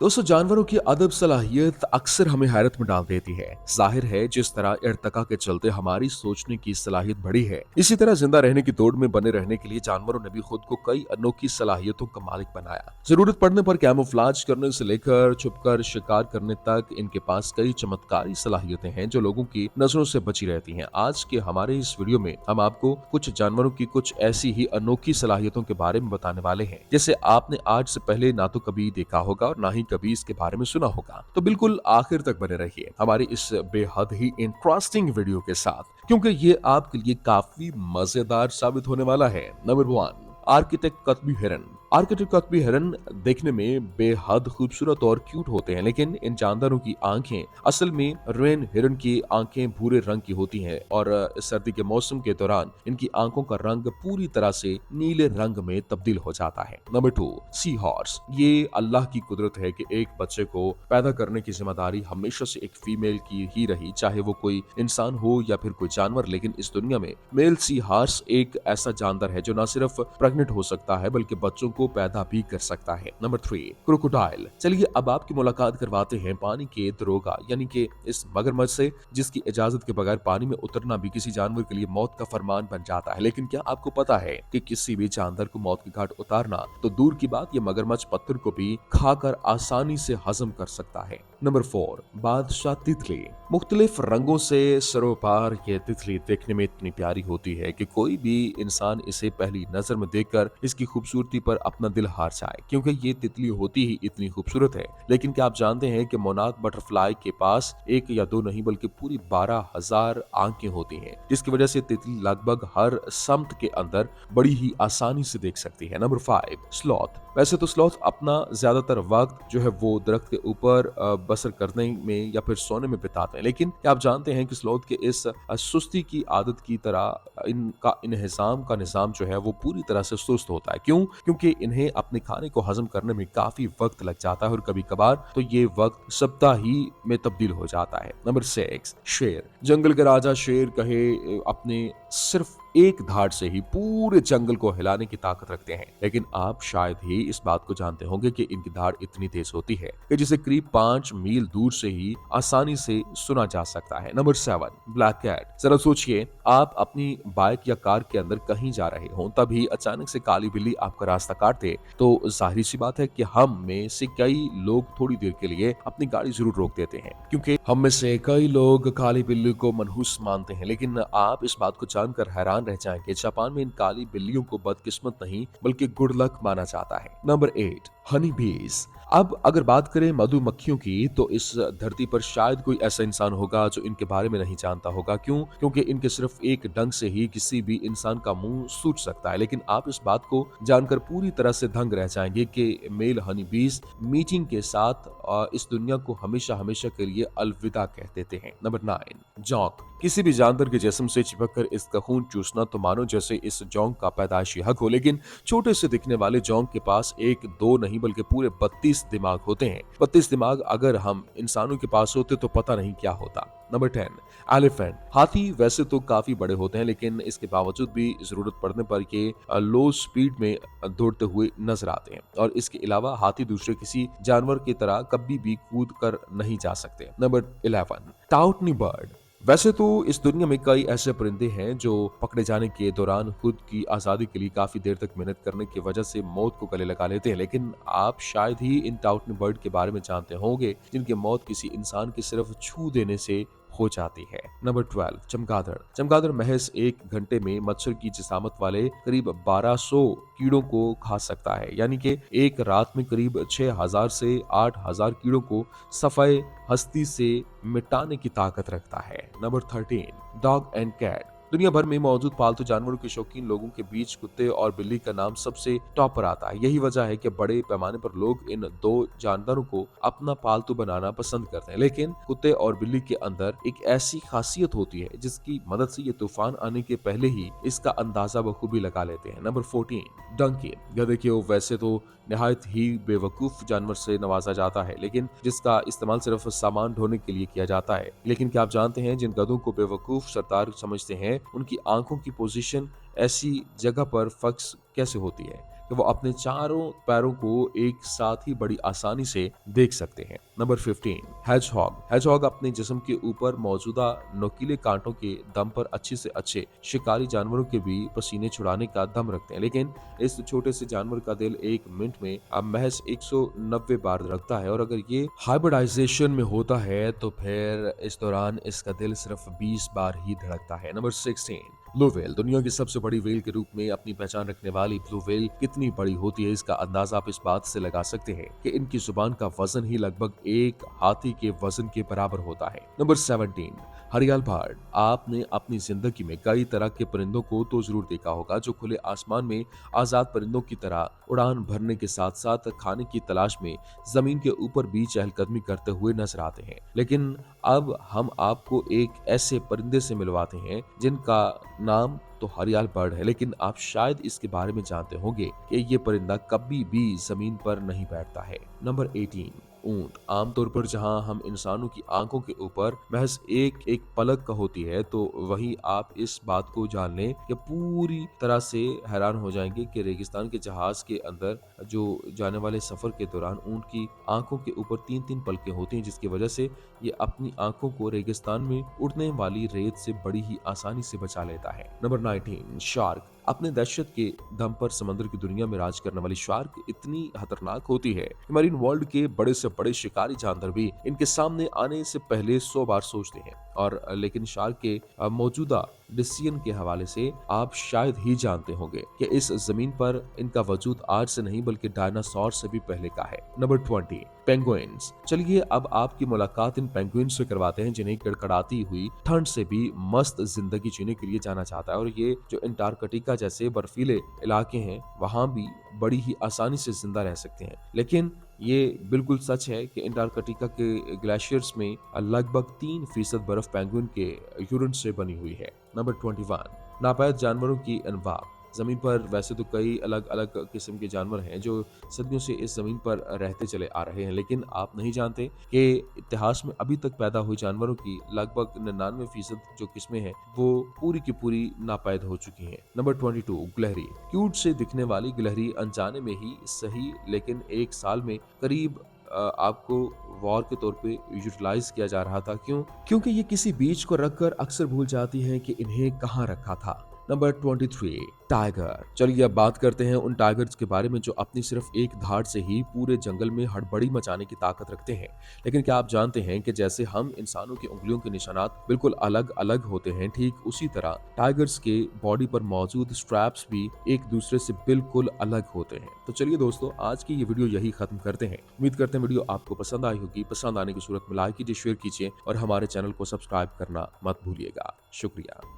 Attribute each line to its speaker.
Speaker 1: दोस्तों, जानवरों की अदब सलाहियत अक्सर हमें हैरत में डाल देती है। जाहिर है, जिस तरह इर्तिका के चलते हमारी सोचने की सलाहियत बढ़ी है, इसी तरह जिंदा रहने की दौड़ में बने रहने के लिए जानवरों ने भी खुद को कई अनोखी सलाहियतों का मालिक बनाया। जरूरत पड़ने पर कैमोफ्लेज करने से लेकर छुपकर शिकार करने तक इनके पास कई चमत्कारी सलाहियतें हैं जो लोगों की नजरों से बची रहती हैं। आज के हमारे इस वीडियो में हम आपको कुछ जानवरों की कुछ ऐसी ही अनोखी सलाहियतों के बारे में बताने वाले हैं, जैसे आपने आज से पहले ना तो कभी देखा होगा और ना ही कभी इसके बारे में सुना होगा। तो बिल्कुल आखिर तक बने रहिए हमारी इस बेहद ही इंटरेस्टिंग वीडियो के साथ, क्योंकि ये आपके लिए काफी मजेदार साबित होने वाला है। नंबर 1, आर्किटेक्ट कत्बी हिरन। आर्किटेक्ट कत्बी हिरन देखने में बेहद खूबसूरत और क्यूट होते हैं, लेकिन इन जानदारों की आंखें असल में रेन हिरन की आंखें भूरे रंग की होती हैं और सर्दी के मौसम के दौरान इनकी आंखों का रंग पूरी तरह से नीले रंग में तब्दील हो जाता है। Number 2, sea horse. ये अल्लाह की कुदरत है कि एक बच्चे को पैदा करने की जिम्मेदारी हमेशा से एक फीमेल की ही रही, चाहे वो कोई इंसान हो या फिर कोई जानवर। लेकिन इस दुनिया में मेल सी हॉर्स एक ऐसा जानवर है जो न सिर्फ प्रेग्नेंट हो सकता है बल्कि बच्चों को पैदा भी कर सकता है। Number 3, crocodile. चलिए अब आपकी मुलाकात करवाते हैं पानी के दरोगा यानी कि इस मगरमच्छ से, जिसकी इजाजत के बगैर पानी में उतरना भी किसी जानवर के लिए मौत का फरमान बन जाता है। लेकिन क्या आपको पता है कि किसी भी जानवर को मौत के घाट उतारना तो दूर की बात, ये मगरमच्छ पत्थर को भी खाकर आसानी से हजम कर सकता है। नंबर 4, बादशाह तितली। मुख्तलिफ रंगों से सरोपार ये तितली देखने में इतनी प्यारी होती है कि कोई भी इंसान इसे पहली नजर में देखकर इसकी खूबसूरती पर अपना दिल हार जाए, क्योंकि ये तितली होती ही इतनी खूबसूरत है। लेकिन क्या आप जानते हैं कि मोनार्क बटरफ्लाई के पास एक या दो नहीं बल्कि पूरी 12,000 आंखें होती हैं, जिसकी वजह से तितली लगभग हर सम्त के अंदर बड़ी ही आसानी से देख सकती है। Number 5, sloth. वैसे तो स्लॉथ अपना ज्यादातर वक्त जो है वो दरख्त के ऊपर बसर करने में या फिर सोने में बिताते हैं, लेकिन क्या आप जानते हैं कि स्लॉथ के इस सुस्ती की आदत की तरह इनका इन्हिज़ाम का निज़ाम जो है वो पूरी तरह से सुस्त होता है। क्यों? क्योंकि इन्हें अपने खाने को हजम करने में काफी वक्त लग जाता है और कभी कभार तो ये वक्त सप्ताह ही में तब्दील हो जाता है। नंबर 6, शेर। जंगल के राजा शेर कहे अपने सिर्फ एक धाड़ से ही पूरे जंगल को हिलाने की ताकत रखते हैं, लेकिन आप शायद ही इस बात को जानते होंगे कि इनकी धाड़ इतनी तेज होती है कि जिसे करीब 5 मील दूर से ही आसानी से सुना जा सकता है। Number 7, black cat. जरा सोचिए, आप अपनी बाइक या कार के अंदर कहीं जा रहे हो, तभी अचानक से काली बिल्ली आपका रास्ता काट दे, तो जाहिर सी बात है कि हम में से कई लोग थोड़ी देर के लिए अपनी गाड़ी जरूर रोक देते हैं, क्योंकि हम में से कई लोग काली बिल्ली को मनहूस मानते हैं। लेकिन आप इस बात को जानकर हैरान रह जाएंगे, जापान में इन काली बिल्लियों को बदकिस्मत नहीं बल्कि गुड लक माना जाता है। नंबर 8, हनी बीज। अब अगर बात करें मधुमक्खियों की, तो इस धरती पर शायद कोई ऐसा इंसान होगा जो इनके बारे में नहीं जानता होगा। क्यों? क्योंकि इनके सिर्फ एक डंक से ही किसी भी इंसान का मुंह सूज सकता है। लेकिन आप इस बात को जानकर पूरी तरह से दंग रह जाएंगे कि मेल हनी बीज मीटिंग के साथ इस दुनिया को हमेशा हमेशा के लिए अलविदा कह देते हैं। नंबर 9, जॉन्क। किसी भी जानवर के जिस्म से चिपककर इसका खून चूसना तो मानो जैसे इस जॉन्क का पैदाइशी हक हो। लेकिन छोटे से दिखने वाले जॉन्क के पास एक दो नहीं बल्कि पूरे 32 दिमाग होते हैं। 32 दिमाग अगर हम इंसानों के पास होते तो पता नहीं क्या होता। Number 10, elephant. हाथी वैसे तो काफी बड़े होते हैं, लेकिन इसके बावजूद भी जरूरत पड़ने पर ये लो स्पीड में दौड़ते हुए नजर आते हैं, और इसके अलावा हाथी दूसरे किसी जानवर की तरह कभी भी कूद कर नहीं जा सकते। नंबर 11, टाउटनी बर्ड। वैसे तो इस दुनिया में कई ऐसे परिंदे हैं जो पकड़े जाने के दौरान खुद की आजादी के लिए काफी देर तक मेहनत करने की वजह से मौत को गले लगा लेते हैं, लेकिन आप शायद ही इन टाउटनी बर्ड के बारे में जानते होंगे जिनकी मौत किसी इंसान के सिर्फ छू देने से हो जाती है। नंबर 12, चमगादड़। चमगादड़ महज एक घंटे में मच्छर की जिसामत वाले करीब 1200 कीड़ों को खा सकता है, यानी कि एक रात में करीब 6000 से 8000 कीड़ों को सफाई हस्ती से मिटाने की ताकत रखता है। Number 13, dog and cat. दुनिया भर में मौजूद पालतू जानवरों के शौकीन लोगों के बीच कुत्ते और बिल्ली का नाम सबसे टॉप पर आता है। यही वजह है कि बड़े पैमाने पर लोग इन दो जानवरों को अपना पालतू बनाना पसंद करते हैं। लेकिन कुत्ते और बिल्ली के अंदर एक ऐसी खासियत होती है जिसकी मदद से ये तूफान आने के पहले ही इसका अंदाजा बखूबी लगा लेते हैं। नंबर 14, डंकी। गधे को वैसे तो निहायत ही बेवकूफ जानवर से नवाजा जाता है, लेकिन जिसका इस्तेमाल सिर्फ सामान ढोने के लिए किया जाता है। लेकिन क्या आप जानते हैं जिन गधों को बेवकूफ सरदार समझते हैं, उनकी आंखों की पोजीशन ऐसी जगह पर फिक्स कैसे होती है कि वो अपने चारों पैरों को एक साथ ही बड़ी आसानी से देख सकते हैं। Number 15, hedgehog. हेजहॉग अपने जिस्म के ऊपर मौजूदा नुकीले कांटों के दम पर अच्छे से अच्छे शिकारी जानवरों के भी पसीने छुड़ाने का दम रखते हैं, लेकिन इस छोटे से जानवर का दिल एक मिनट में अब महज 190 बार धड़कता है, और अगर ये हाइब्रिडाइजेशन में होता है तो फिर इस दौरान इसका दिल सिर्फ 20 बार ही धड़कता है। Number 16, blue whale. दुनिया की सबसे बड़ी व्हेल के रूप में अपनी पहचान रखने वाली ब्लू व्हेल कितनी बड़ी होती है, इसका अंदाजा आप इस बात से लगा सकते हैं कि इनकी जुबान का वजन ही लगभग एक हाथी के वजन के बराबर होता है। नंबर 17, हरियाल बर्ड। आपने अपनी जिंदगी में कई तरह के परिंदों को तो जरूर देखा होगा जो खुले आसमान में आजाद परिंदों की तरह उड़ान भरने के साथ साथ खाने की तलाश में जमीन के ऊपर भी चहलकदमी करते हुए नजर आते हैं, लेकिन अब हम आपको एक ऐसे परिंदे से मिलवाते हैं जिनका नाम तो हरियाल बर्ड है, लेकिन आप शायद इसके बारे में जानते होंगे कि ये परिंदा कभी भी जमीन पर नहीं बैठता है। नंबर 18, ऊंट। आमतौर पर जहां हम इंसानों की आंखों के ऊपर महज एक एक पलक का होती है, तो वहीं आप इस बात को जान लें कि पूरी तरह से हैरान हो जाएंगे कि रेगिस्तान के जहाज के अंदर जो जाने वाले सफर के दौरान ऊंट की आंखों के ऊपर 3-3 पलकें होती हैं, जिसकी वजह से ये अपनी आंखों को रेगिस्तान में उड़ने वाली रेत से बड़ी ही आसानी से बचा लेता है। Number 19, shark. अपने दहशत के दम पर समंदर की दुनिया में राज करने वाली शार्क इतनी खतरनाक होती है कि मरीन वर्ल्ड के बड़े से बड़े शिकारी जानवर भी इनके सामने आने से पहले 100 बार सोचते हैं, और लेकिन शार्क के मौजूदा डिसीजन के हवाले से आप शायद ही जानते होंगे कि इस जमीन पर इनका वजूद आज से नहीं बल्कि डायनासोर से भी पहले का है। Number 20, penguins. चलिए अब आपकी मुलाकात इन पेंगुइन से करवाते हैं जिन्हें कड़कड़ाती हुई ठंड से भी मस्त जिंदगी जीने के लिए जाना चाहता है, और ये जो अंटार्कटिका जैसे बर्फीले इलाके हैं वहां भी बड़ी ही आसानी से जिंदा रह सकते हैं, लेकिन ये बिल्कुल सच है कि अंटार्कटिका के ग्लेशियर्स में लगभग 3% बर्फ पेंगुइन के यूरिन से बनी हुई है। नंबर 21, नापायद जानवरों की अनवाह। जमीन पर वैसे तो कई अलग अलग किस्म के जानवर हैं जो सदियों से इस जमीन पर रहते चले आ रहे हैं, लेकिन आप नहीं जानते कि इतिहास में अभी तक पैदा हुए जानवरों की लगभग 99% जो किस्में हैं वो पूरी की पूरी नापायद हो चुकी हैं। नंबर 22, गिलहरी। क्यूट से दिखने वाली गिलहरी अनजाने में ही सही, लेकिन एक साल में करीब आपको वॉर के तौर पे यूटिलाइज किया जा रहा था। क्यों? क्योंकि ये किसी बीज को रखकर अक्सर भूल जाती हैं कि इन्हें कहाँ रखा था। Number 23, tiger. चलिए अब बात करते हैं उन टाइगर्स के बारे में जो अपनी सिर्फ एक धाड़ से ही पूरे जंगल में हड़बड़ी मचाने की ताकत रखते हैं। लेकिन क्या आप जानते हैं कि जैसे हम इंसानों की उंगलियों के निशानात बिल्कुल अलग अलग होते हैं, ठीक उसी तरह टाइगर्स के बॉडी पर मौजूद स्ट्रैप्स भी एक दूसरे से बिल्कुल अलग होते हैं। तो चलिए दोस्तों, आज की ये वीडियो यही खत्म करते हैं। उम्मीद करते हैं वीडियो आपको पसंद आई होगी। पसंद आने की सूरत में लाइक कीजिए, शेयर कीजिए और हमारे चैनल को सब्सक्राइब करना मत भूलिएगा। शुक्रिया।